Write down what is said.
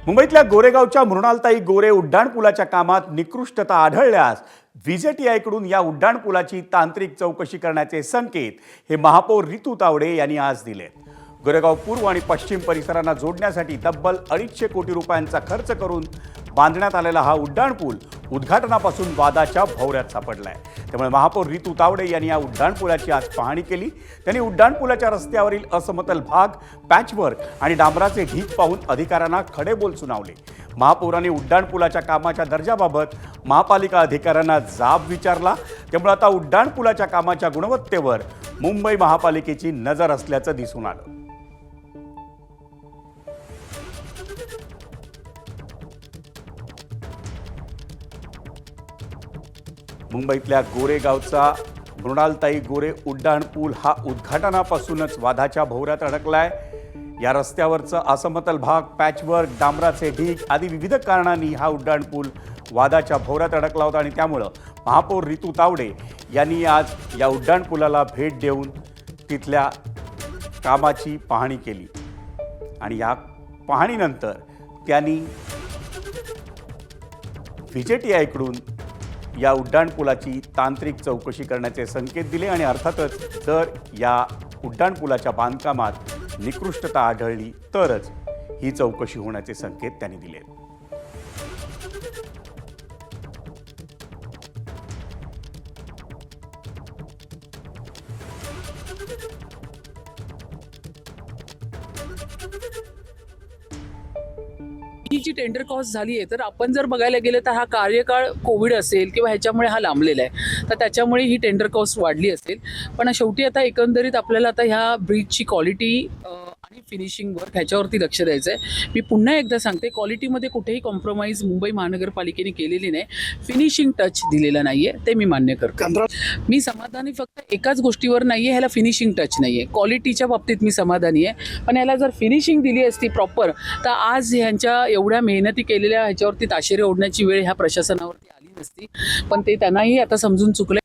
मुंबईतल्या गोरेगावच्या मृणालताई गोरे उड्डाणपुलाच्या कामात निकृष्टता आढळल्यास व्हीजेटीआयकडून या उड्डाणपुलाची तांत्रिक चौकशी करण्याचे संकेत हे महापौर रितू तावडे यांनी आज दिले। गोरेगाव पूर्व आणि पश्चिम परिसरांना जोडण्यासाठी तब्बल 250 कोटी रुपयांचा खर्च करून बांधण्यात आलेला हा उड्डाणपूल उद्घाटनापासून वादाच्या भोवऱ्यात सापडलाय। त्यामुळे महापौर रितू तावडे यांनी या उड्डाणपुलाची आज पाहणी केली। त्यांनी उड्डाणपुलाच्या रस्त्यावरील असमतल भाग, पॅचवर्क आणि डांबराचे ढीग पाहून अधिकाऱ्यांना खडेबोल सुनावले। महापौरांनी उड्डाणपुलाच्या कामाच्या दर्जाबाबत महापालिका अधिकाऱ्यांना जाब विचारला। त्यामुळे आता उड्डाणपुलाच्या कामाच्या गुणवत्तेवर मुंबई महापालिकेची नजर असल्याचं दिसून आलं। मुंबईतल्या गोरेगावचा मृणालताई गोरे उड्डाणपूल हा उद्घाटनापासूनच वादाच्या भोवऱ्यात अडकलाय। या रस्त्यावरचं असमतल भाग, पॅचवर्क, डांबराचे ढीग आदी विविध कारणांनी हा उड्डाणपूल वादाच्या भोवऱ्यात अडकला होता आणि त्यामुळे महापौर रितू तावडे यांनी आज या उड्डाणपुलाला भेट देऊन तिथल्या कामाची पाहणी केली आणि या पाहणीनंतर त्यांनी व्हीजेटीआयकडून या उड्डाणपुलाची तांत्रिक चौकशी करण्याचे संकेत दिले आणि अर्थातच जर या उड्डाणपुलाच्या बांधकामात निकृष्टता आढळली तरच ही चौकशी होण्याचे संकेत त्यांनी दिले। ही जी टेंडर कॉस्ट झाली आहे तर आपण जर बघायला गेलं तर हा कार्यकाळ कोविड असेल किंवा ह्याच्यामुळे हा लांबलेला आहे, तर त्याच्यामुळे ही टेंडर कॉस्ट वाढली असेल। पण शेवटी आता एकंदरीत आपल्याला आता ह्या ब्रिजची क्वालिटी आणि फिनिशिंग वर्क ह्याच्यावरती लक्ष द्यायचं आहे। मी पुन्हा एकदा सांगते, क्वालिटीमध्ये कुठेही कॉम्प्रोमाइज मुंबई महानगरपालिकेने केलेली नाही, फिनिशिंग टच दिलेला नाही आहे, ते मी मान्य करतो। मी समाधानी फक्त एकाच गोष्टीवर नाही आहे, ह्याला फिनिशिंग टच नाही आहे। क्वालिटीच्या बाबतीत मी समाधानी आहे, पण ह्याला जर फिनिशिंग दिली असती प्रॉपर तर आज ह्यांच्या एवढ्या मेहनती केलेल्या ह्याच्यावरती ताशेरे ओढण्याची वेळ ह्या प्रशासनावरती आली नसती। पण ते त्यांनाही आता समजून चुकलं।